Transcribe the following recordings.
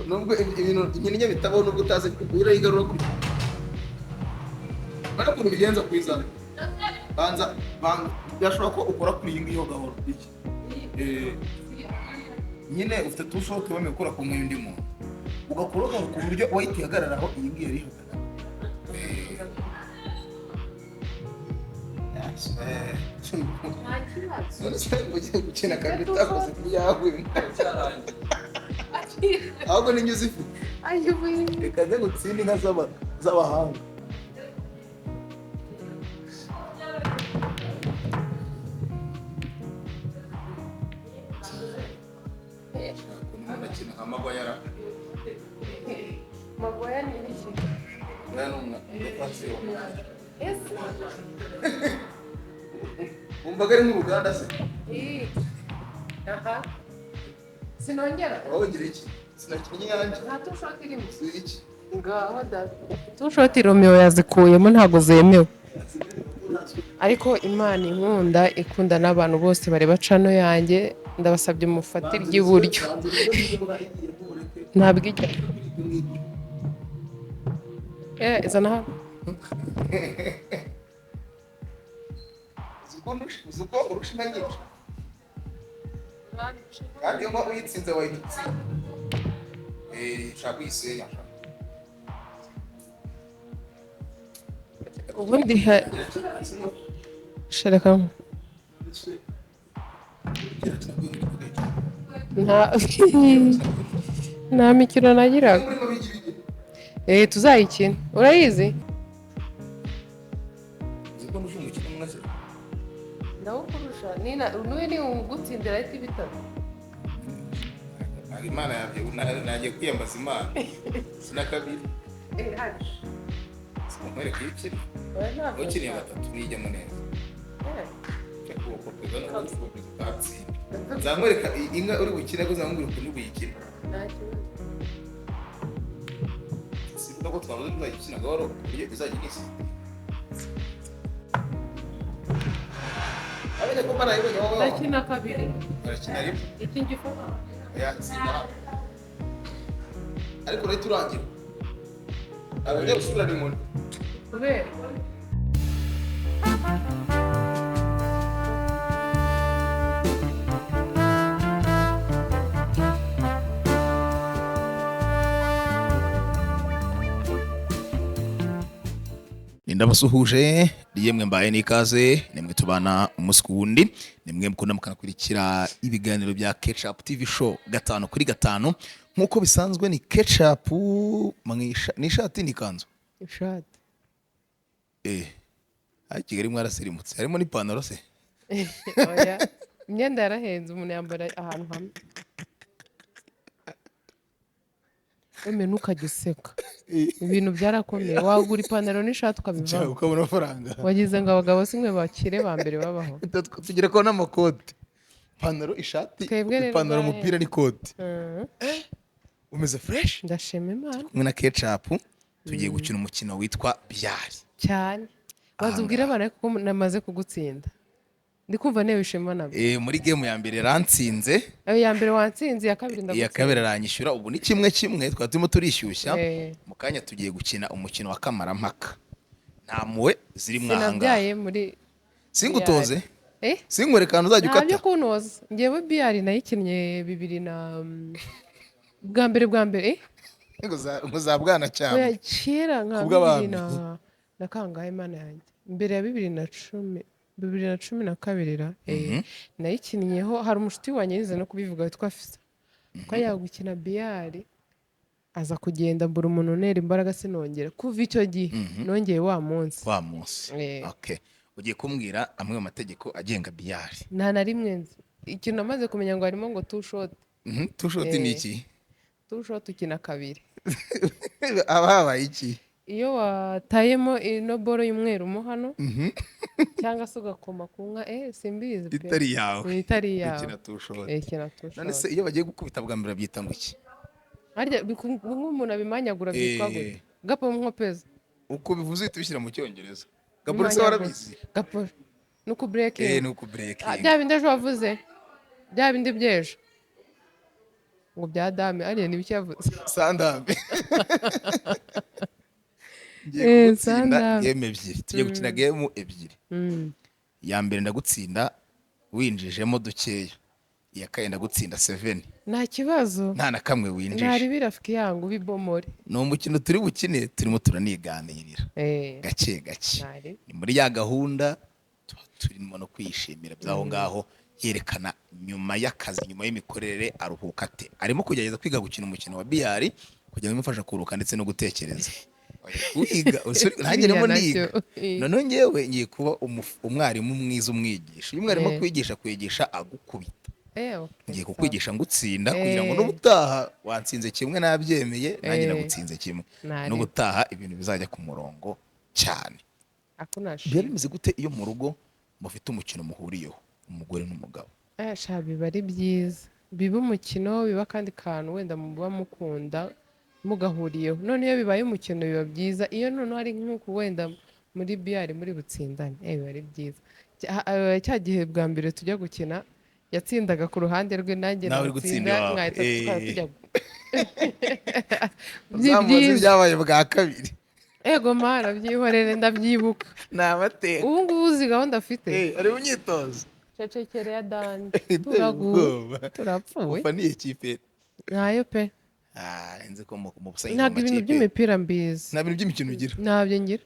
nubwo ibintu nyine bitabaho nubwo utazi urayigarura kuri ariko bigenza kwizana banza byashobora ko ukora kuri iyi ngiyo gahoro iki nyine ufite tushoke wame gukora ku nk'undi muntu ugakora ku buryo wayitihagararaho iyi ngiyo iri ugiye gukina kandi utakoze kuri yawe ahubwo n'inyuzi ifite reka nze gutsinde inka z'abahanga nakina nka magwayara magwaya ni iki umvaga ari nk'uruganda se aha sinongera wowe gira iki sinakinnye yanjye nta tushoti irimo si iki ngaho da tushoti Romeo yazikuyemo ntago zemewe ariko Imana inkunda ikunda n'abantu bose bareba cano yanjye ndabasabye mufate ry'iburyo ntabwo ijya izana hano uzuko urusha inka nyinshi kandi iyo mpamvu uyitsinze wayidutsinda ushaka kuyisenya ubundi sharaka nta mikino nagiraga tuzayikina urayizi ndawukurusha n'uyu ni ugutsindira ahita ibitaro Imana yabyo nagiye kwiyambaza Imana sinakabiri mwereka iyo ukiri ukiriye batatu nijyamo neza nzamwereka inka uri bukine ko zamubwira ukuntu buyikina sivuga ko twavuze tuzayikina gahoro kuburyo izajya inisi ndakina kabiri barakina rimwe iki ngifata ariko rero turangira abajya gusubira ni muntu kubera ndabasuhuje yemwe mbaye n'ikaze nimwe tubana umunsi ku wundi nimwe mukunda mukanakurikira ibiganiro bya KECAPU TV show 5x5 nkuko bisanzwe ni KECAPU ni ishati n'ikanzu ishati ari Kigali mwarasirimutse harimo n'ipantaro se oya imyenda yarahenze umuntu yambara ahantu hamwe eme ntukajya useka ibintu byarakomeye wagura ipantaro n'ishati ukabivamo ukabona amafaranga wagize ngo abagabo simwe bakire ba mbere babaho tugira ko n'amakoti ipantaro ishati ipantaro umupira n'ikoti umeze fresh ndashima Imana kumwe na KECAPU tugiye gukina umukino witwa Biyali cyane bazubwira abana ko namaze kugutsinda ndikumva newe ishema nabyo muri game ya mbere rantsinze ya mbere watsinze ya kabiri ndagutsinda ya kabiri aranyishyura ubu ni kimwe twatimo turishyushya mu kanya tugiye gukina umukino wa kamarampaka ntamuwe ziri mwanga sinabyaye muri singutoze sinkwerekana uzajya ukata ntabyo kunoza ngewe Biyali nayikinnye 2000 na bwa mbere ngo za bwana cyane kera nka 2000 na kangahe Imana yanjye mbere ya 2012 nayikinnyeho hari umushuti wanjye yize no kubivuga witwa Fisa ko yagukina Biyali aza kugenda mbura umuntu nera imbaraga sinongera kuva icyo gihe nongeye wa munsi okay ugiye kumbwira amwe mu mategeko agenga Biyali nta na rimwe nzi ikintu namaze kumenya ngo harimo ngo tushoti tushoti ni iki tushoti ukina kabiri habaye iki iyo watayemo ino boro y'umweru mo hano cyangwa se ugakoma ku nka simbizi pe itari yawe ikina tushoti none se iyo bagiye gukubita bwa mbere byita ngo iki harya nk'umuntu abimanyagura byitwa gute gapo nkopeza uko bivuze tubishyira mu cyongereza gapo se warabizi gapo nuko breaking nuko breaking bya bindi ejo wavuze bya bindi by'ejo ngo bya dame ariya ni biki yavuze sandame ngiye gutsinda sandame. game ebyiri tugiye gukina game ebyiri iya mbere ndagutsinda winjijemo dukeya iya kabiri ndagutsinda 7 nta kibazo nta na kamwe ntari winjije birafiki yangu bibomore ni umukino turi bukine turimo turaniganirira gake gake ntari ni muri ya gahunda tuba turimo no kwishimira by'aho ngaho yerekana nyuma y'akazi nyuma y'imikorere aruhuka ate arimo kugerageza kwiga gukina umukino wa Biyali kugira ngo imufashe kuruhuka ndetse no gutekereza kwiga nanjye ndimo niga noneho ngewe ngiye kuba umwarimu mwiza umwigisha iyo umwarimu kwigisha agukubita ngiye kukwigisha ngutsinda kugira ngo n'ubutaha watsinze kimwe nabyemeye nanjye nagutsinze kimwe n'ubutaha ibintu bizajya ku murongo cyane. Byari bimeze gute iyo mu rugo mufite umukino muhuriyeho umugore n'umugabo? biba ari byiza, biba umukino, biba kandi kantu wenda muba mukunda mugahuriyeho. None iyo bibaye umukino biba byiza, iyo noneho ari nk'uko wenda muri Biyali muri butsindane biba ari byiza. Cya gihe bwa mbere tujya gukina yatsindaga ku ruhande rwe nanjye natsinda mwahita tujya byiza byabaye bwa kabiri. Ego mara byihorere ndabyibuka ni amateka. ubu ngubu uzi gahunda afite ari unyitozo cecekere ya danje turapfuye ufa niye kipe ntayo pe. Nzi ko mu busangiza ntabwo ibintu by'imipira mbizi, nta bintu by'imikino ugira. ntabyo ngira.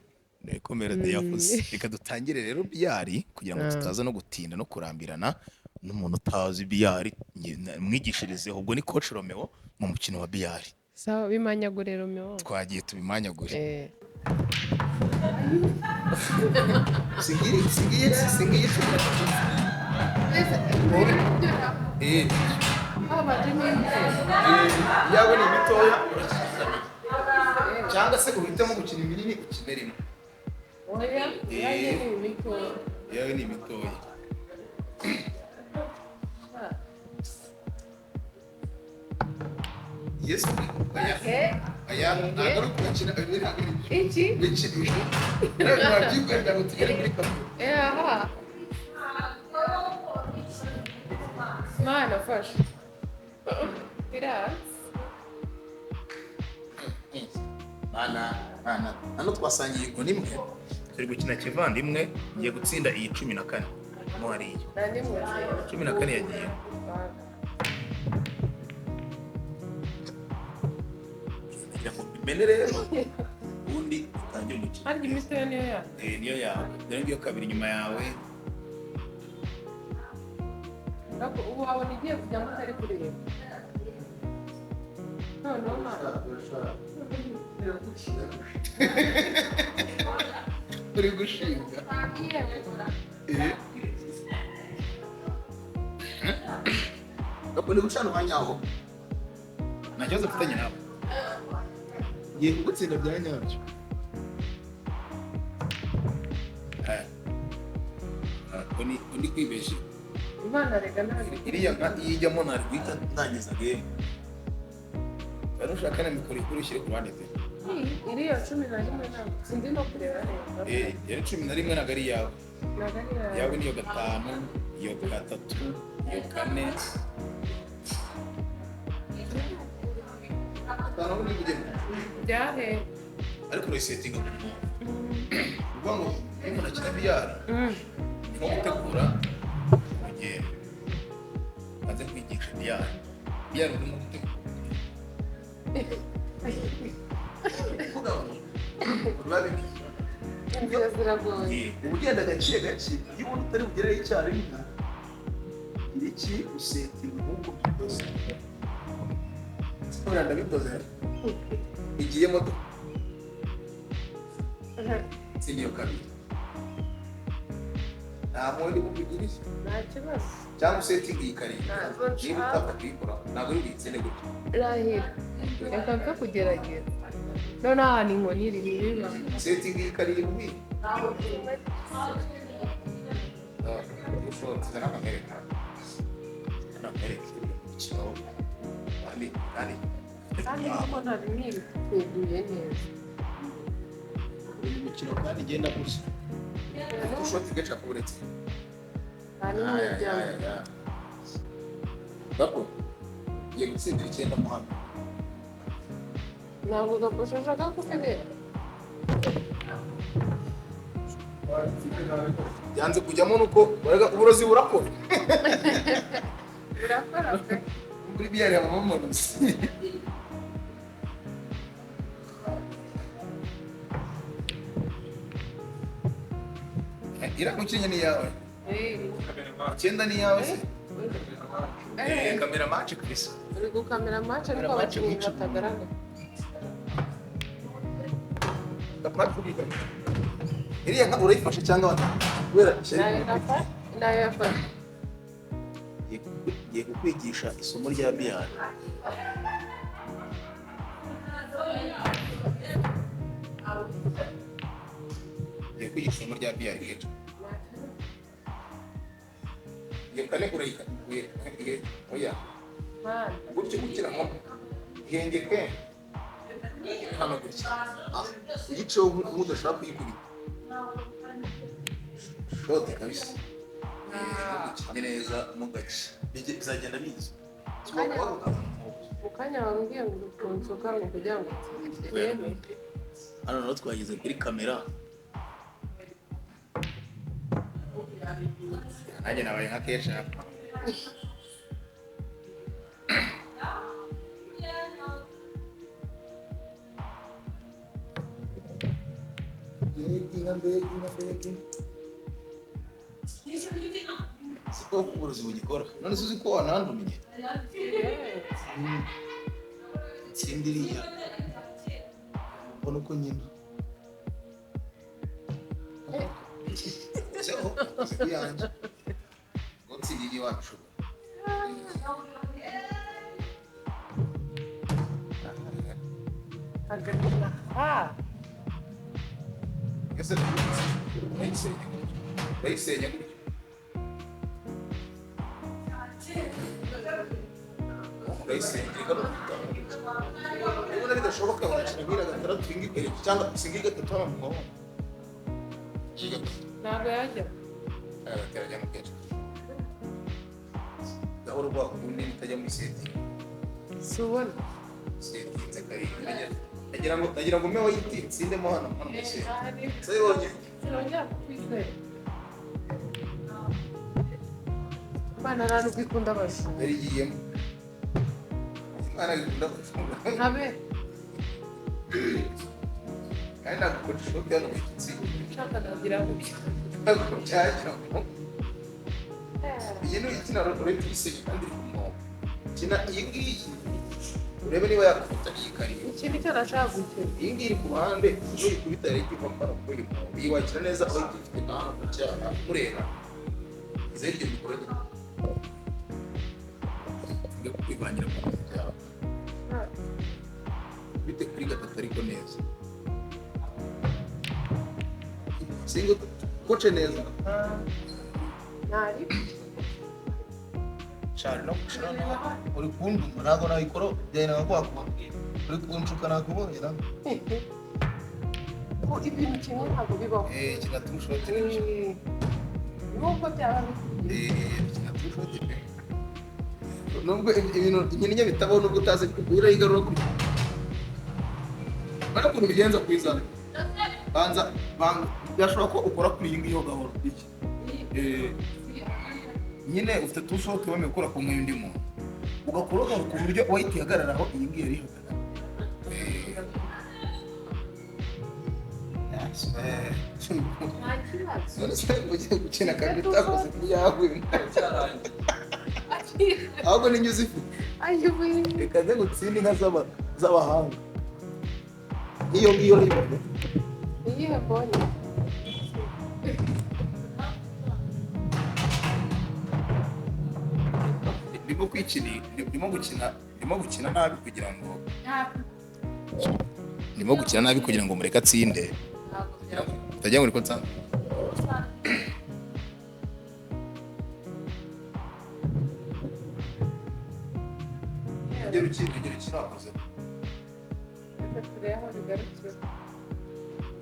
Komera yavuze. Reka dutangire rero Biyali kugira ngo tutaza no gutinda no kurambirana n'umuntu utazi Biyali mwigishirizeho. Ubwo ni coach Romeo mu mukino wa Biyali. Sawa bimanyagure Romeo. Twagiye tubimanyagure. Singiye yawe ni mitoya cyangwa se uhitamo gukina ibinini ukine rimwe. Yawe ni mitoya. Yes, aya ntabwo ukina iki bikinisho nabyikwenda ngo tugere muri kamera. Mana fasha hano twasangiye inkoni imwe turi gukina kivandimwe. Ngiye gutsinda iyi 14 mo hariya 14 yagiye. Bene rero ubundi utangiye umukino. Harya imitoya niyo yawe? Niyo yawe. Dore ngiyo kabiri nyuma yawe. Ubu wabona igiye kujya ngo utari kureba. Noneho uri gushinga. Uri gucana umwanya waho. Nta kibazo mfitanye nawe. Ngiye kugutsinda bya nyabyo. Undi kwibeshye. Imana rega nabi. Iriya nka iyijyamo narwita ntangiza game. Bari ushaka na mikoro ikuru ushyire ku ruhande pe. Iriya 11 ntabwo sindi no kureba neza. Yari 11 ntabwo ari yawe. Ntabwo ari yawe. Yawe niyo 5, iyo 3, iyo 4. Tano ni bigemo. Byahe. Ariko resetting ngo. Ubwo ngo umuntu akina Biyali. Nko gutegura urugendo. Maze kwigisha Biyali. Biyali urimo gutegura. Ugenda gake gake iyo ubona utari bugereyo icyarimwe iki usetinga nk'uko byose siporo ndabitoze igiye moto siniyo kabiri nta mwundi bukugirije nta kibazo cyangwa usetinga iyi karindwi niba utapfa kuyikora ntabwo uri buyitsinde gutya rahira reka mfe kugerageza none ahantu inkoni iri biba usetinga iyi karindwi zana akamereka kandi kuko ntabwo nk'ibi tweguye neza uyu mukino kandi igenda gusa ushobora kugaca kuretse nta n'umwe byaba bako Ugiye gutsindira 9 mu hano. ntabwo gakoshashaka kufite Byanze kujyamo nuko uburozi burakora. burakora pe Muri Biyali habamo uburozi. Ira mukinnyi ni yawe. 9 ni yawe se. Kamera match Chris. uri gukamera match ariko abakinnyi batagaragara Iriya nka urayifashe cyangwa kubera nayo yafashe ngiye kukwigisha isomo rya Biyali. Ngiye kwigisha isomo rya Biyali rero. Ngiye kane kurayika. Oya. Gutyo gukira nko hengeke. Hano gutya. Igice udashaka kuyikubita. Shote kabisa. Gukina neza mu gace. Bizagenda biza. ukanya wambwiye ngo ukunsuka ngo kugira ngo yeme hano naho twageze kuri kamera. Nanjye nabaye nka kesha. Siko uburozi bugikora. None se uzi ko wanandumiye? Tsindiriya. Mbona uko nyina. Seho, siyanje. Gotsindiriye wacu. agakina Ese bayisenya gutyo. Bayisenya niba bidashoboka wanashimira gatandatu ingikere cyangwa singi gatatu mu mwobo. ntabwo yajya Abateranya mu keje. Gahoro bwa kundi bitajya muri seti. si ubona Seti nzakari. Nagira ngo mewe yiti sindemo hano mu seti. Sai wonye. sinongera kukwizera bana ntabwo kwikunda bose Yarigiyemo. Imana ikunda gufunga. ntabe Kandi nagukora shoke hano mu kitsi. nshaka nagira ngo Ntabwo byajya. Iyi ni ikina rore tuyisenya kandi iri ku mwobo. Kina iyi ngiyi urebe niba yakufata iyi kariyo. iki ni cyo nashaka gukina Iyi ngiyi iri ku ruhande uri kubita rero iva mu kuri mwobo. Iyi wakira neza aho ifite n'ahantu ku cyaha mureba. Izere iryo mikoro nyine. Tujya kwivangira mu byawe. Bite kuri gatatu ariko neza. Singo koce neza. ntari Cyane no gushira no uri kunduma ntago nabikora byane nakwakwa. Uri kunshuka nakubonera. ko ibintu kimwe ntabwo bibaho Kinatushote. nubwo byaba Kinatushote. Nubwo ibintu nyine bitabaho nubwo utazi kugira igarura kuri. Bana kuntu bigenza kwizana. Banza byashobora ko ukora kuri iyi ngiyo gahoro iki. Nyine ufite tushote wame gukora ku mwindi muntu. Ugakora ku buryo wahita ihagararaho iyi ngiyo iri hagarara. None se ugiye gukina kandi utakoze kuri yawe. Ahubwo ni nyuzi ifite. ayubuye Reka nze gutsinde inka z'abahanga. Iyo ngiyo ribone. iyihe bonye ndimo gukina nabi kugira ngo mureke atsinde. Utajya muri ko nsanzwe. Ugera ukina wakoze. turebe aho bigarukira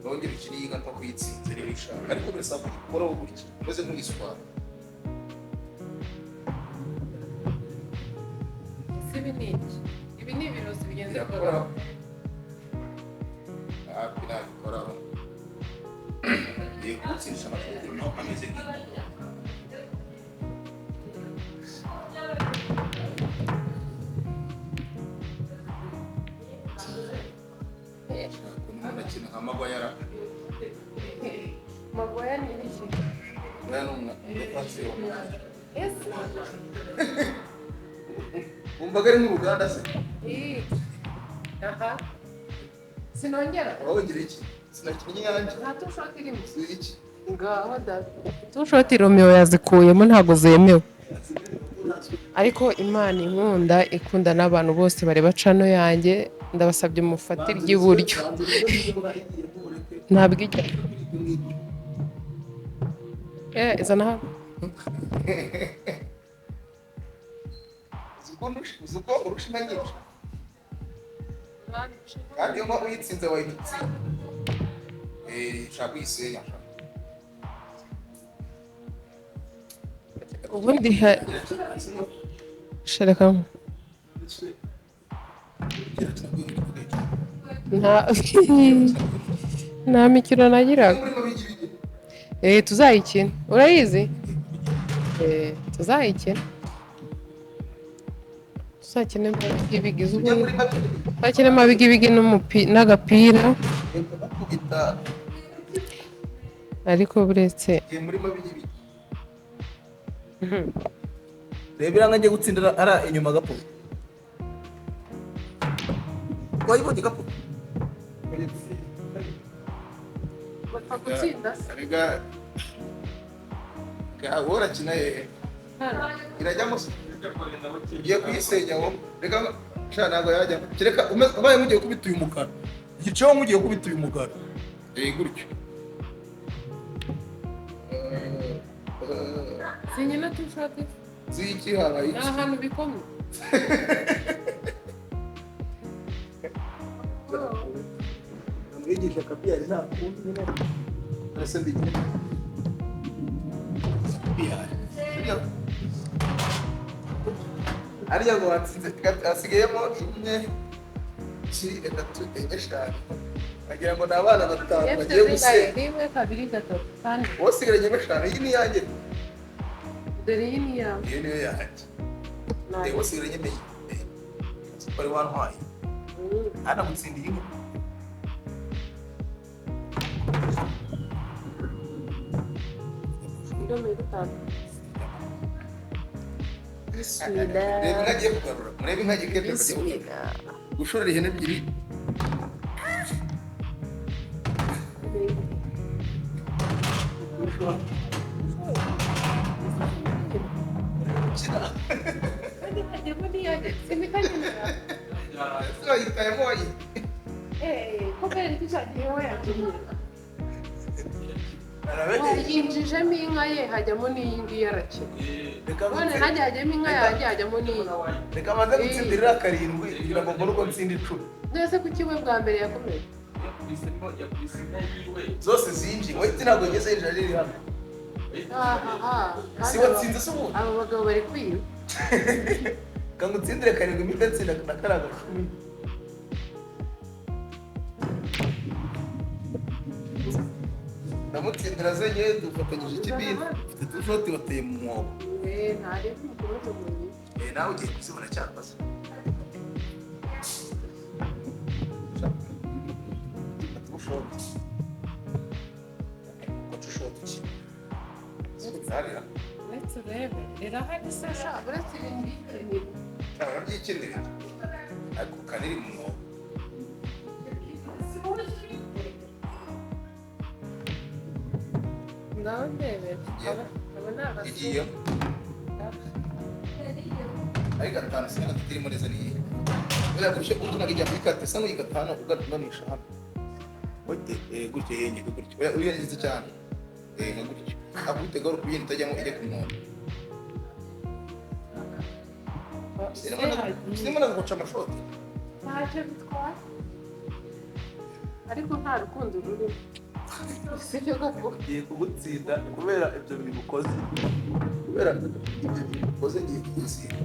Wongera ukina iyi gato kuyitsinze rero ishaka. Ariko birasaba gukora gutya. Umeze nk'iswara. si ibi ni iki? Ibi ni ibirozi bigenze bikora. Binabikoraho gutsindisha amafunguro no ameze nk'iyo umuntu akina nka magwayara Magwaya ni iki? uriya ni umwapasiyo wumvaga ari nk'uruganda se aha sinongera wowe ugira iki sinakinnye yanjye nta tushoti irimo si iki ngaho da tushoti Romeo yazikuyemo ntabwo zemewe ariko Imana inkunda ikunda n'abantu bose bareba cano yanjye ndabasabye mufate iry'iburyo ntabwo ijya izana hano uzi ko urusha inka nyinshi kandi iyo uyitsinze wayitsinze ushaka kuyisenya ubundi shereka nta mikino nagiraga tuzayikina urayizi tuzayikina tuzakine ibigigi ubundi tuzakine ibigigi n'agapira ariko buretse reba iranga ngiye gutsindira ara inyuma gapo wayibonye gapo bakagutsinda arega gahora kina irajyamo ugiye kuyisenya wowe reka sha ntabwo yajyamo kereka ubaye mugiye kubita uyu mukara igiceho mugiye kubita uyu mukara gutyo sinyina tushati ziki habaye nta hantu bikomye mwigisha kabiyali nta kundi nyine arase mbigire biyali ariya ngo watsinze hasigayemo imwe eshatu enye eshanu wagira ngo ni abana batanu bagiye gusenya rimwe kabiri gatatu kane wowe usigaranye eshanu iyi ni iyanjye dore iyi ni iyawe iyo niyo yanjye wowe usigaranye enye wari wantwaye hano gutsindiye imwe reba inka agiye kugarura murebe inka agiye kugarura gushorera ihene ebyiri wayitayemo yinjijemo inka ye hajyamo n'iyi ngiyi yarakina none hajya hajyamo inka yanjye hajyamo n'iyi reka amaze gutsindira karindwi kugira ngo mbone uko ntsinda icumi nese kuki we bwa mbere yakomeye zose zinjiye wowe ntabwo ngeze hejuru riri hano si watsinze se ubundi abo bagabo bari kwiba kanga utsindire karindwi mpita nsinda na kariya gacumi ndamutsindira zenye dufatanyije ikibindi mfite tushoti bateye mu mwobo ntarebe umukomezo munini nawe ugiye kuzibona cyangwa se tushoti tushoti zarira uretse urebe rirahari se sha uretse irindi ikinira cyangwa ryikinira ariko kaniri mu mwobo ngaho ndebera aba ni abasore igiye ari gatanu singa tutirimo neza niye bya gushe utuna kijya muri kate sango yigatana ugadonisha hano ote gutyo yenye gutyo uyenze cyane nka gutyo akute garo kuyindi tajyamo ije kumuntu sinema guca amashoti ntacyo bitwara ariko nta rukundo rurimo sibyo koko ngiye kugutsinda kubera ibyo bintu ukoze kubera ibyo bintu ukoze ngiye kugutsinda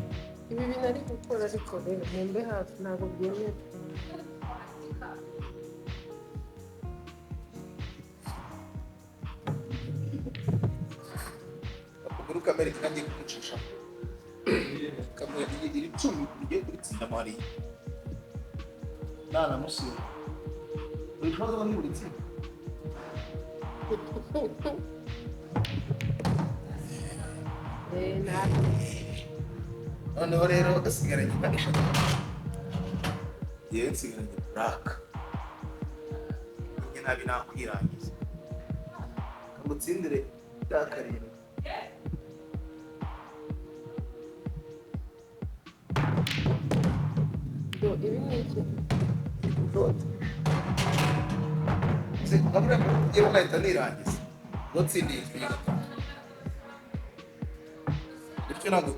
ibi bintu ari gukora ariko rero mwembe hafi ntabwo byemewe. ukuguru kamere kandi kumucisha kamwe iri cumi rigiye kuritsinda mari nana musiro uri kibazo bari buritsinda noneho rero asigaranye nka eshatu yewe nsigaranye buraka njye nabi nakwirangiza kamutsindire bwa karindwi ibi ni iki? dote nabura yewe nahita nirangiza utsindiye ijwi gatatu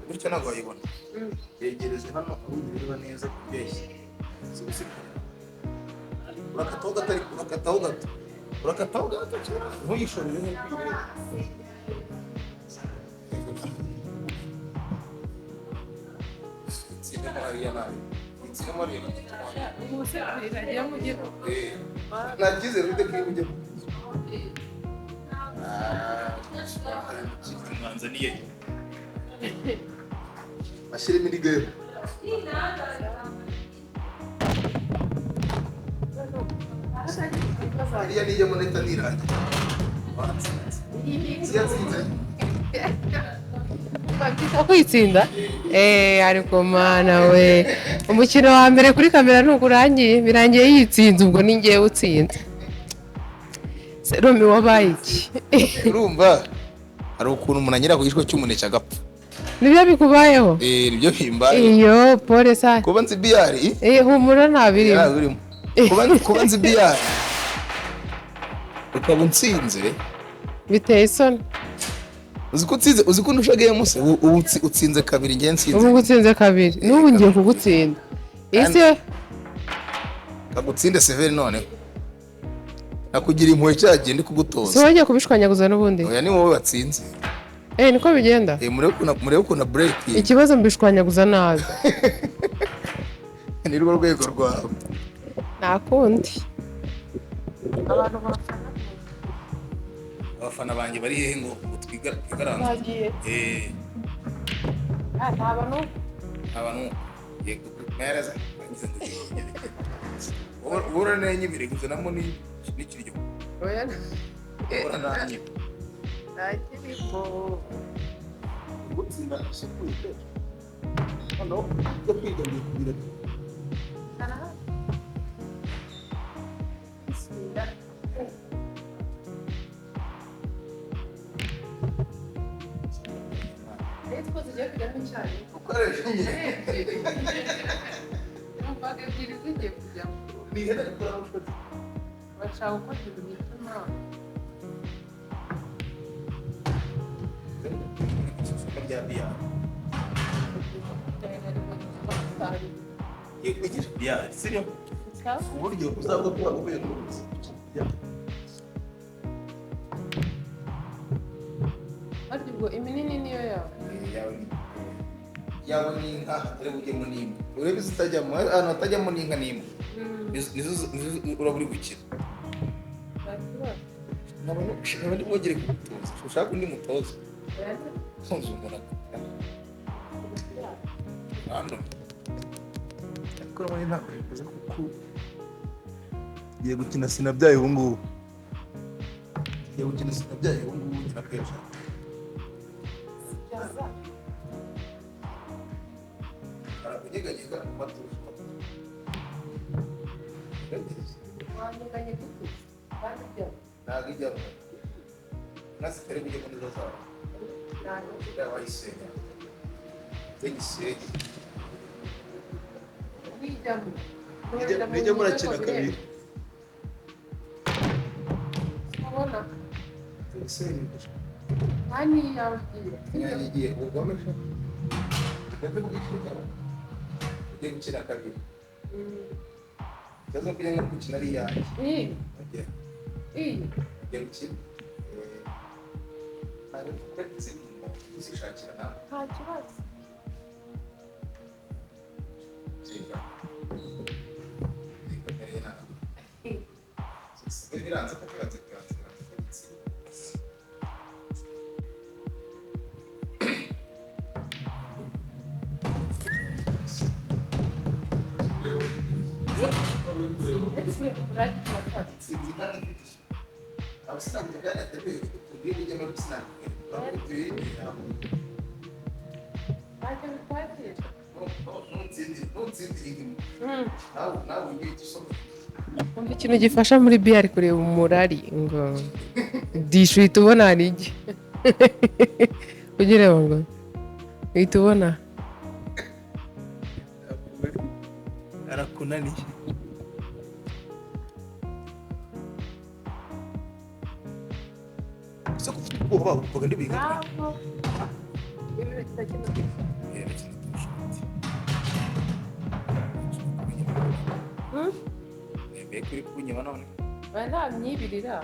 bityo ntabwo wayibona yegereze hano ureba neza kubeshya urakataho gato ariko urakataho gato ntuyishorere itsinda mariya nabi itsinda mariya ubuse biragira mu gihe nagize rute kuri bujye mwanzaniye ashyiremo indi gare ariya nijya muri leta nirangira siyatsinze kwitsinda ariko mana we umukino wa mbere kuri kamera ntukurangiye birangiye yitsinze ubwo ni ngewe utsinze Romi wabaye iki? urumva hari ukuntu umuntu anyura ku gishwa cy'umuneke agapfa nibyo bikubayeho? nibyo bimbaye iyo pole sa kuba nzi biyali humura ntabirimo kuba nzi biyali ukaba unsinze biteye isoni. uzi ko ndusha game se ubu utsinze kabiri ngiye nsinze ubu gutsinze kabiri n'ubu ngiye kugutsinda ise kagutsinde severi none nakugira impuhwe cyagiye ndi kugutoza si wongeye kubishwanyaguza n'ubundi oya ni wowe watsinze niko bigenda murebe ukuntu break ikibazo mbishwanyaguza nabi ni rwo rwego rwawe nakundi abafana banjye bari hehe ngo twigaranze bagiye abantu yego mereza ubura nenye bireguze namo n'ikiryo oya ubura nanye nakirimo gutsinda isukuye pe hano yo kwiga ni kubira ukoresha ebyiri zigiye kujya nihera gukora ubushoti bashaka gukora ibintu bituma rya biyali yo kwigisha biyali siriyo uburyo uzabwo kuba uvuye mu ruzi ariko ubwo iminini niyo yawe n'inka hatari bujyemo n'imwe urebe zitajyamo ahantu hatajyamo n'inka n'imwe nizo uraba uri gukina nkaba ndi bwongere kugutoza ushaka undi mutoza nzungura hano ariko urabona ntabwo bikoze kuko ngiye gukina sinabyaye ubu ngubu nkina kenshi kunyeganyega mu matuza ntabwo ijyamo nazitari bujyemo nizo zawe wayisenya zegisenge nijya murakina kabiri igiye ugomesha ndetse bwishingana ugiye gukina kabiri ikibazo mbere nko gukina ari iyanjye ugiye gukina ntabwo uzishakira nawe nta kibazo Umva ikintu gifasha muri Biyali kureba umurari ngo dishu uhita ubona hari iki ujya ureba ngo uhita ubona arakunaniye gusa kufite ubwoba bavuga ndi biga kuri kunyuma none nta myibirira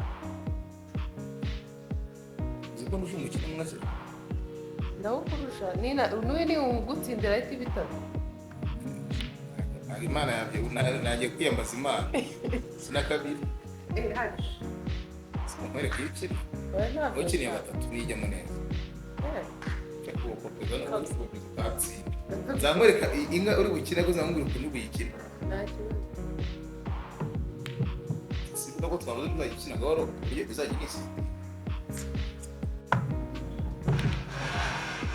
ziko nuje umukino mwaze ndawukurusha n'uwe ni ugutsindira ahita ibitaro Imana yabye nagiye kwiyambaza Imana sinakabiri mwereka ibikiri ukiniye batatu nijyamo neza nzamwereka inka uri bukine ko zamubwira ukuntu buyikina sivuga ko twabuze tuzayikina gahoro kuburyo izajya inisi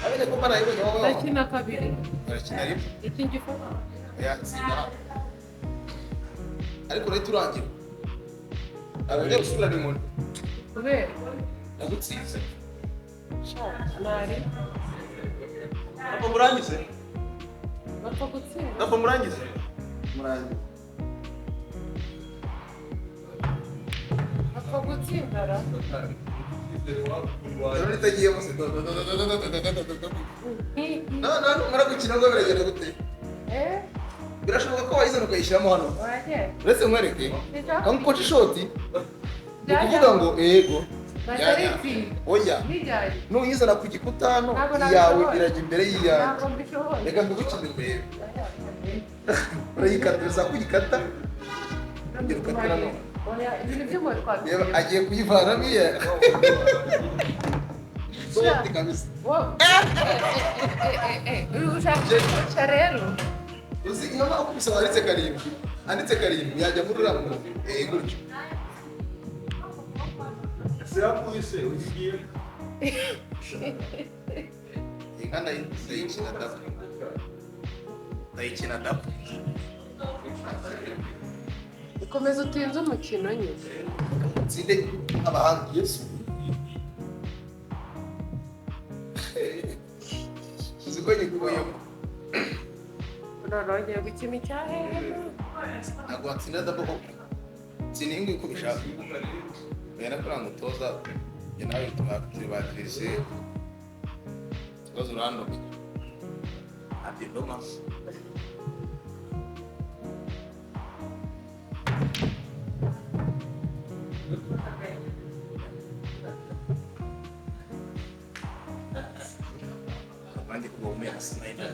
abene ko mara yibonye wowe ndakina kabiri arakina rimwe iki ngifata yatsinda ariko rero turangira abajya gusubira ni muntu kubera ndagutsinze nari ntabwo murangize bapfa gutsinda ntabwo murangize bapfa gutsindara rero nitagiye bose numara gukina ngo biragenda gute birashoboka ko wayizana ukayishyiramo hano uretse nkwereke kamukoca ishoti ni ukuvuga ngo ego oya nuyizana ku gikuta hano iyawe irajya imbere y'iyanjye reka mbigukinire urebe urayikata uza kuyikata ongera ukatira none reba agiye kuyivanamo iya sohote kabisa ushaka rero uzi iyo mpamvu kubisaba handitse karindwi yajya muri uriya muntu gutyo inka ndayikina dapu ukomeza utinze umukino nyine utsinde abahanga yesu uzi ko nyikuyemo nongeye gukina icyahe ntabwo watsinda dapu koko tsinda iyi ngiyi uko ubishaka bera kuranga utoza njye nawe tubakirise ikibazo urandoga ati ndoma abandi kubomera sinayida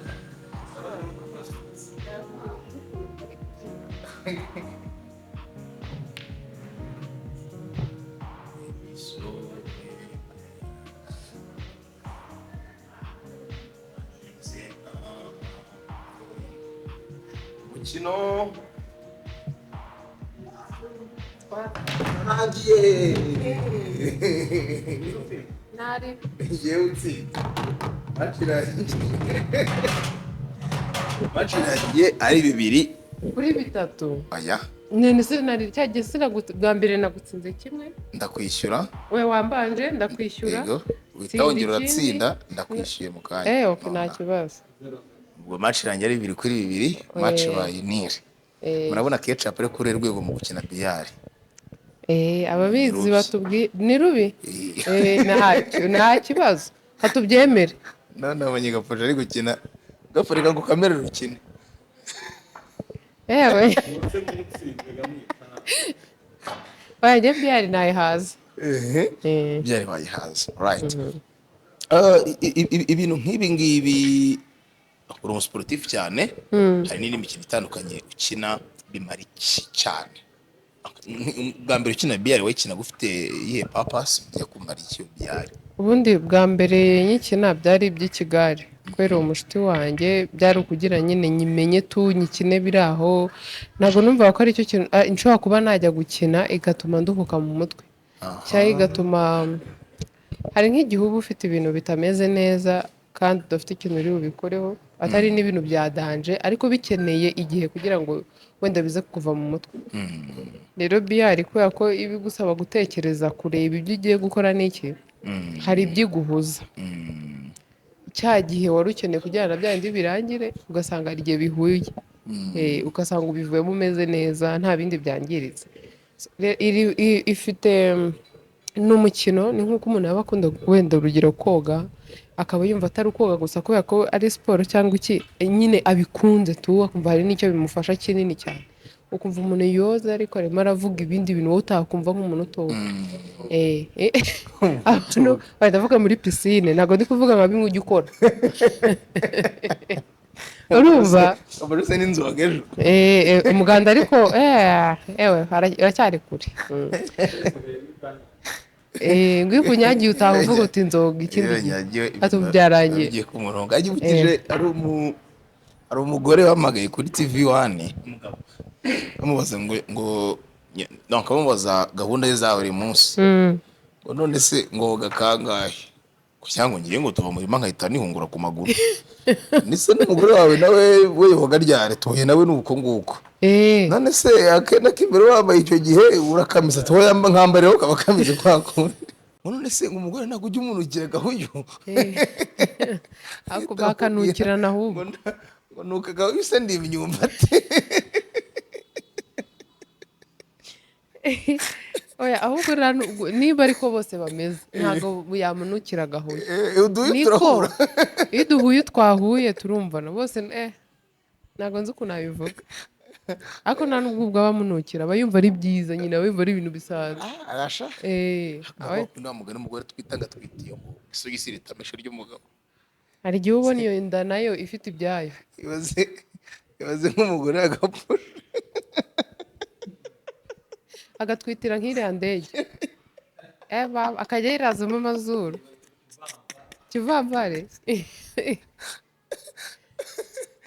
umukino nagiye nari ngewe utsinda bacirangiye ari bibiri kuri bitatu aya none se nari cyagiye bwa mbere nagutsinze kimwe ndakwishyura we wambanje ndakwishyura yego uhita wongera uratsinda ndakwishyuye mu kanya okay nta kibazo ubwo match irangiye ari bibiri kuri bibiri match bayinire murabona KECAPU ari kuri rwego mu gukina Biyali ababizi batubwiye ni rubi nta kibazo hatubyemere none abonye gafoje ari gukina gaforeka ngo kamera rukine yewe wajye Biyali nayihaza Biyali wayihaza right ibintu nk'ibi ngibi uri umusiporutifu cyane hari n'indi mikino itandukanye ukina bimara iki cyane bwa mbere ukina biyali wayikina gufite iyihe papasi ugiye kumara iki biyali ubundi bwa mbere nyikina byari iby'ikigare kubera uwo mushuti wanjye byari ukugira nyine nyimenye tu nyikine biri aho ntabwo numva ko ari cyo kintu nshobora kuba najya gukina igatuma nduhuka mu mutwe cyangwa igatuma hari nk'igihe uba ufite ibintu bitameze neza kandi udafite ikintu uri bubikoreho atari n'ibintu byadanje ariko bikeneye igihe kugira ngo wenda bize kuva mu mutwe rero biyali kubera ko iba igusaba gutekereza kureba ibyo ugiye gukora n'iki hari ibyiguhuza cya gihe wari ukeneye kugira ngo bya bindi birangire ugasanga hari igihe bihuye ugasanga ubivuyemo umeze neza nta bindi byangiritse ifite n'umukino ni nk'uko umuntu yaba akunda wenda urugero koga akaba yumva atari koga gusa kubera ko ari siporo cyangwa iki nyine abikunze tu akumva hari n'icyo bimufasha kinini cyane ukumva umuntu yoza ariko arimo aravuga ibindi bintu wowe utakumva nk'umuntu utoga abantu bahita bavuga muri pisine ntabwo ndi kuvuga nka bimwe ujya ukora urumva abaruse n'inzoga ejo umuganda ariko ewe aracyari kure ngo iyo kunyagiye utaha uvuga uti nzoga ikindi gihe atubyarangiye agiye ku murongo agibukije ari umugore wamagaye kuri TV1 bamubaza ngo bamubaza gahunda ye za buri munsi ngo none se ngo gakangahe kugira ngo ngiye ngo tuva mu murima nkahita nihungura ku maguru nise n'umugore wawe nawe we yoga ryare tuhuye nawe nuko nguko none se akena kimbere wambaye icyo gihe urakamisa tuhoya nkambareho kaba kamize kwakundi none se umugore ntabwo ujya umunukira gahuyo ako bakanukirana ahubwo ngo nuka gahuyo se ndi imyumbati oya ahubwo niba ariko bose bameze ntabwo yamunukira gahuye niko iyo duhuye twahuye turumvana bose ntabwo nzi ukuntu nabivuga ariko nta n'ubwo abamunukira aba yumva ari byiza nyine aba yumva ari ibintu bisanzwe arasha akunda umugore n'umugore twitanga twitiye ngo isogisi ritameshe ry'umugabo hari igihe ubona iyo nda nayo ifite ibyayo ibaze nk'umugore agapfusha agatwitira nk'iriya ndege akajya yirazamo amazuru kivambare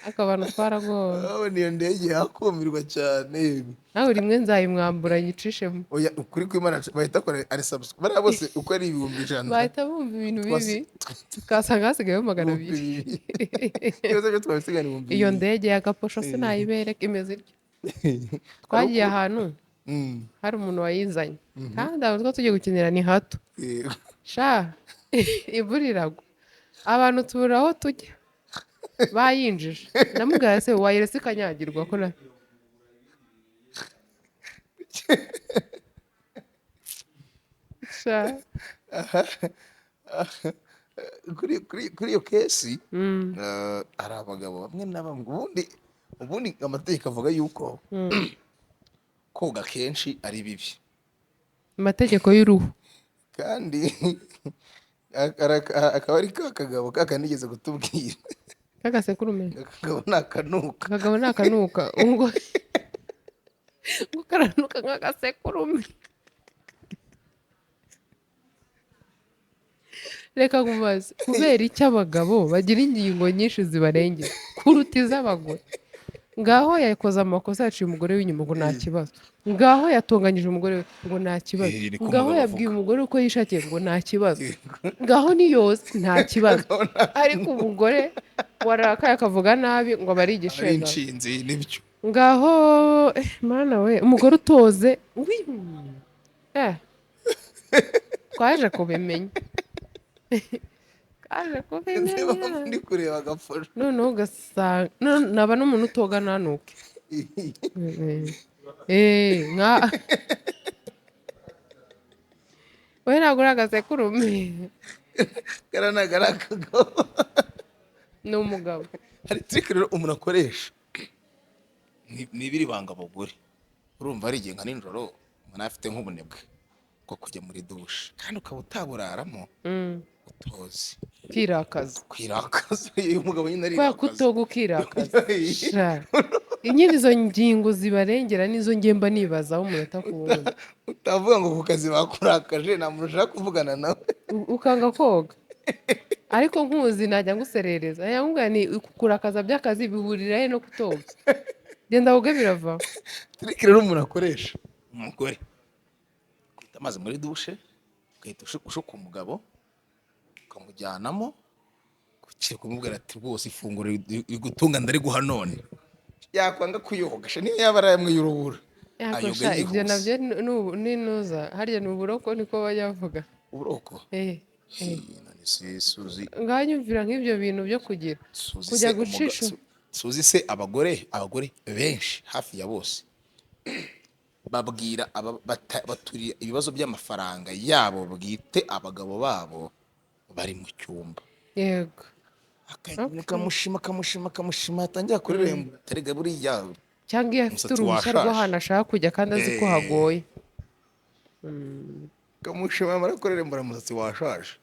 akabantu twaragowe urabona iyo ndege yakumirwa cyane nawe rimwe nzayimwambura nyicishemo oya ukuri kw'Imana bahita kora ari subscribe bariya bose uko ari 1,000 bahita bumva ibintu bibi tukasanga hasigayeho 200 iyo ndege y'agaposho sinayibereka imeze ityo twagiye ahantu hari umuntu wayizanye kandi aho tugiye gukinira ni hato sha imvura iragwa abantu tubura aho tujya bayinjije namubwira se wayirese ikanyagirwa ko sha kuri iyo kesi hari abagabo bamwe na bamwe ubundi amategeko avuga yuko koga kenshi ari bibi amategeko y'uruhu kandi akaba ari kakagabo kakanigeze kutubwira kagasekurume akagabo nakanuka ngo karanuka nk'agasekurume reka nkubaze kubera icyo abagabo bagira ingingo nyinshi zibarengera kuruta iz'abagore ngaho yakoze amakosa yaciye umugore w'inyuma ngo nta kibazo ngaho yatunganyije umugore we ngo nta kibazo ngaho yabwiye umugore uko yishakiye ngo nta kibazo ngaho ni yose nta kibazo ariko umugore warakaye akavuga nabi ngo aba ari igishega ngaho mana we umugore utoze twaje kubimenya ndi kureba agafasha noneho ugasanga naba n'umuntu utoga nanuke we ntabwo uri agasekurume karanagara akagabo ni umugabo hari trike rero umuntu akoresha ni ibiri banga abagore urumva hari igihe nka nijoro umuntu afite nk'ubunebwe ko kujya muri dushe kandi ukaba utaburaramo utozi kwirakaza uyu mugabo nyine ari kubera kutoga ukirakaza sha nyine izo ngingo zibarengera nizo ngemba nibazaho umunota ku wundi utavuga ngo ku kazi bakurakaje nta muntu ushaka kuvugana nawe ukanga koga ariko nkuzi najya nguserereza yamubwira ni kurakaza by'akazi bihurira he no kutoga genda woge birava tureke rero umuntu akoresha umugore ukita amazi muri dushe ugahita ushuka umugabo ukamujyanamo kukiri kumubwira ati rwose ifunguro rigutunga ndariguha none yakwanga kuyogasha niyo yaba arayamwe y'urubura yakosha ibyo nabyo ninuza harya ni uburoko niko bayavuga uburoko suzi nganyumvira nk'ibyo bintu byo kugira kujya gucisha suzi se abagore benshi hafi ya bose babwira baturiye ibibazo by'amafaranga yabo bwite abagabo babo bari mu cyumba yego kamushima atangira kureremba terega buriya cyangwa iyo afite uruhushya rw'ahantu ashaka kujya kandi azi ko hagoye kamushima amara kureremba umusatsi washaje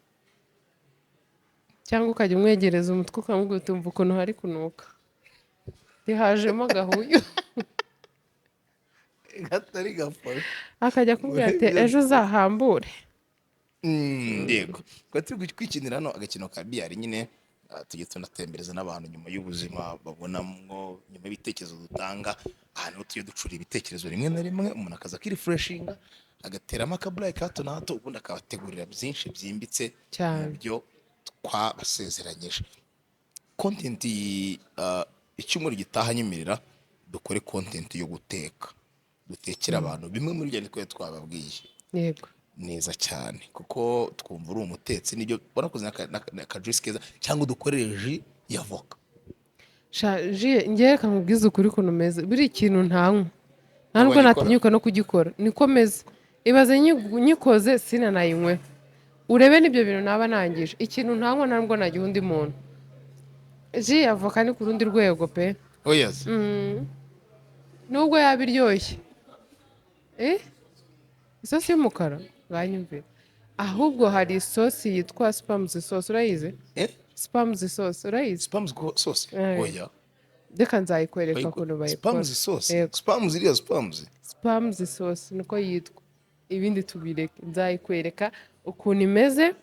cyangwa ukajya umwegereza umutwe ukamubwira utumva ukuntu hari kunuka ntihajemo agahuyu gatari gafashe akajya akubwira ati ejo uzahambure yego twari turi kwikinira hano agakino ka biyali nyine tujye tunatembereza n'abantu nyuma y'ubuzima babonamo nyuma y'ibitekerezo dutanga ahantu tugiye ducura ibitekerezo rimwe na rimwe umuntu akaza akirefureshinga agateramo akaburayike hato na hato ubundi akabategurira byinshi byimbitse mu byo twabasezeranyije kontenti icyumweru gitaha nyemerera dukore kontenti yo guteka dutekera abantu bimwe muri byo niko twababwiye yego neza cyane kuko twumva uri umutetsi nibyo ubona ko akajuisi keza cyangwa udukorere ji ya voka ji ngewe kamubwiza ukuri ukuntu umeze buri kintu ntanywa nta nubwo natinyuka no kugikora niko meze ibaze nyikoze sinanayinywe urebe n'ibyo bintu naba nangije ikintu ntanywa ntabwo nagiha undi muntu ji ya voka ni ku rundi rwego pe oyazi nubwo yaba iryoshye isosi y'umukara banyumvira ahubwo hari isosi yitwa spamuzi sosi urayizi spamuzi sosi urayizi spamuzi sosi oya reka nzayikwereka ukuntu bayikora spamuzi sosi spamuzi iriya spamuzi spamuzi sosi niko yitwa ibindi tubireke nzayikwereka ukuntu imeze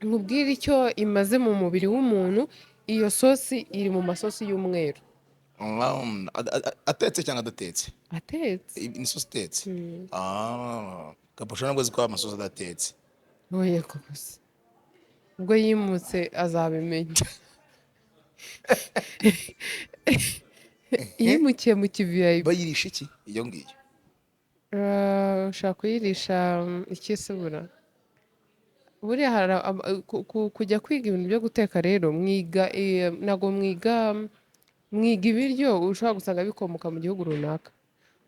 nkubwire icyo imaze mu mubiri w'umuntu iyo sosi iri mu masosi y'umweru atetse cyangwa adatetse atetse ni sosi itetse kapusha ntabwo azi ko amasosi adatetse oya gusa ubwo yimutse azabimenya yimukiye mu kiviyayi bayirisha iki iyo ngiyo ushaka kuyirisha ikisubura buriya kujya kwiga ibintu byo guteka rero ntabwo mwiga ibiryo ushobora gusanga bikomoka mu gihugu runaka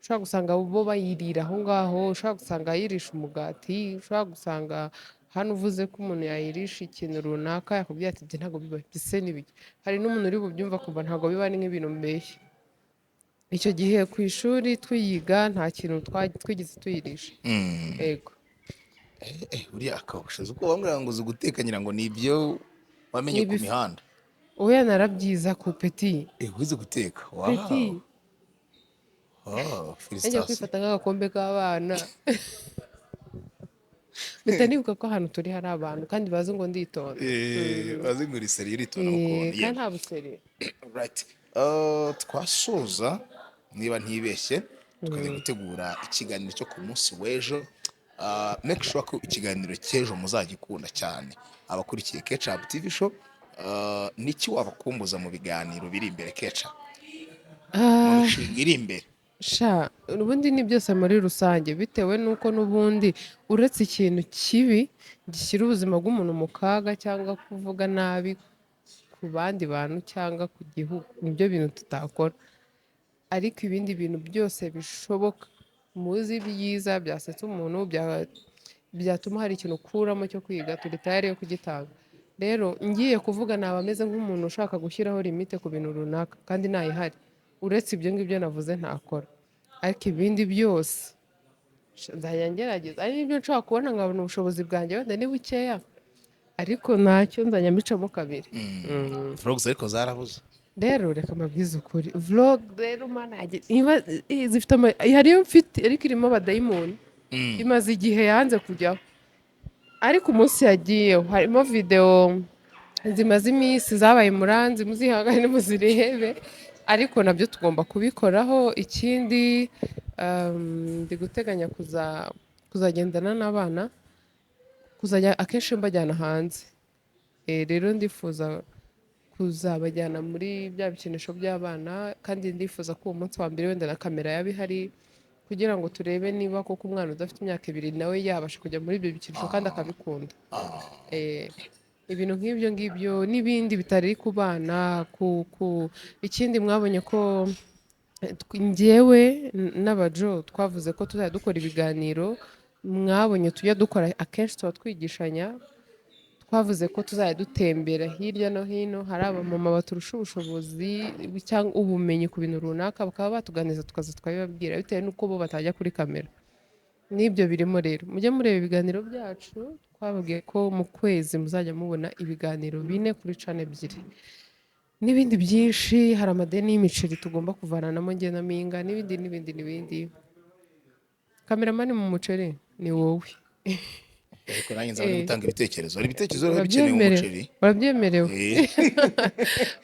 ushobora gusanga bo bayirira aho ngaho ushobora gusanga yirisha umugati ushobora gusanga hano uvuze ko umuntu yayirisha ikintu runaka yakubwira ati ibyo ntabwo biba bise n'ibiki hari n'umuntu uri bubyumva kumva ntabwo biba ari nk'ibintu mbeshya icyo gihe ku ishuri twiyiga nta kintu twigeze tuyirisha yego buriya akabushaza uko bambwira ngo uzi guteka ngira ngo ni ibyo wamenye ku mihanda oya narabyiza ku peti uzi guteka peti felicitasiyo njya kwifata nk'agakombe k'abana mpita nibuka ko ahantu turi hari abantu kandi bazi ngo nditonda bazi ngo uri seri uritonda ukuntu kandi nta buseri twasoza niba ntibeshye tukajya gutegura ikiganiro cyo ku munsi w'ejo make sure ko ikiganiro cy'ejo muzagikunda cyane abakurikiye KECAPU TV show niki wabakumbuza mu biganiro biri imbere KECAPU mu mishinga iri imbere ubundi ni byose muri rusange bitewe n'uko n'ubundi uretse ikintu kibi gishyira ubuzima bw'umuntu mu kaga cyangwa kuvuga nabi ku bandi bantu cyangwa ku gihugu nibyo bintu tutakora ariko ibindi bintu byose bishoboka muzi byiza byasetsa umuntu byatuma hari ikintu ukuramo cyo kwiga turi tayari yo kugitanga rero ngiye kuvuga naba ameze nk'umuntu ushaka gushyiraho limite ku bintu runaka kandi ntayihari uretse ibyo ngibyo navuze ntakora ariko ibindi byose nzajya ngerageza ari nibyo nshobora kubona nkabona ubushobozi bwanjye wenda ni bukeya ariko ntacyo nzajya mbicamo kabiri. vlogs ariko zarabuze rero reka mbabwize ukuri vlog rero mana zifite hariyo mfite ariko irimo abadayimoni imaze igihe yanze kujyaho ariko umunsi yagiyeho harimo video zimaze iminsi zabaye muranzi muzihangane muzirebe ariko nabyo tugomba kubikoraho. Ikindi ndi guteganya kuzagendana n'abana kuzajya akenshi mbajyana hanze. Rero ndifuza kuzabajyana muri bya bikinisho by'abana kandi ndifuza ko uwo munsi wa mbere wenda na kamera yaba ihari kugira ngo turebe niba koko umwana udafite imyaka 2 nawe yabasha kujya muri ibyo bikinisho kandi akabikunda. Ibintu nk'ibyo ngibyo n'ibindi bitari ku bana. Ikindi mwabonye ko njyewe n'abajo twavuze ko tuzajya dukora ibiganiro, mwabonye tujya dukora akenshi tuba twigishanya. Twavuze ko tuzajya dutembera hirya no hino, hari abamama baturusha ubushobozi cyangwa ubumenyi ku bintu runaka bakaba batuganiza tukaza twabibabwira bitewe n'uko bo batajya kuri kamera. N'ibyo birimo rero mujye mureba ibiganiro byacu. Twababwiye ko mu kwezi muzajya mubona ibiganiro 4 kuri channel 2 n'ibindi byinshi. Hari amadeni y'imiceri tugomba kuvananamo njye na Minga n'ibindi. Kameramani mu muceri ni wowe. ariko nanjye nzaba gutanga ibitekerezo. Hari ibitekerezo rero bikeneye umuceri. Urabyemerewe.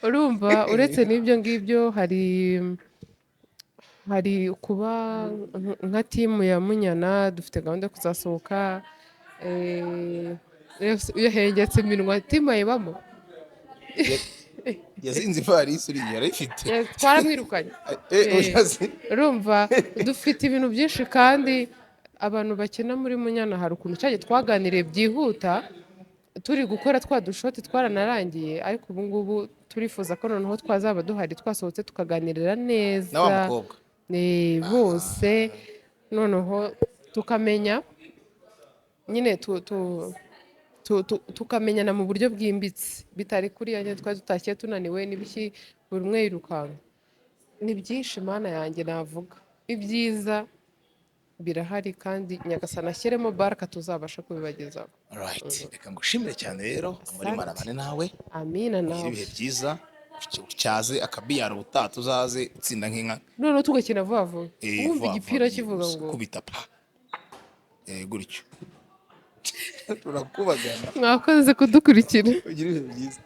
Urumva uretse n'ibyo ngibyo hari kuba nka timu ya Munyana dufite gahunda yo kuzasohoka. Iyo hengetse iminwa timu ayibamo yazinze ivarisi uriya yarayifite twaramwirukanye. Urumva dufite ibintu byinshi kandi abantu bakina muri Munyana hari ukuntu cyaje twaganiriye byihuta turi gukora twa dushoti twaranarangiye ariko ubu ngubu turifuza ko noneho twazaba duhari twasohotse tukaganirira neza n'abakobwa bose noneho tukamenya nyine tukamenyana mu buryo bwimbitse bitari kuri yanjye twari tutashye tunaniwe n'ibiki buri umwe yirukanka. Ni byinshi mana yanjye navuga ibyiza birahari kandi Nyagasana ashyiremo baraka tuzabasha kubibagezaho. Reka ngushimire cyane rero muri marabane nawe. Amina nawe. Ibihe byiza cyaze akabiyara ubutaha tuzaze utsinda nk'inka noneho tugakina vuba vuba wumva igipira kivuga ngo kubita pa gutyo turakubagana. Mwakoze kudukurikira. Ugira ibihe byiza.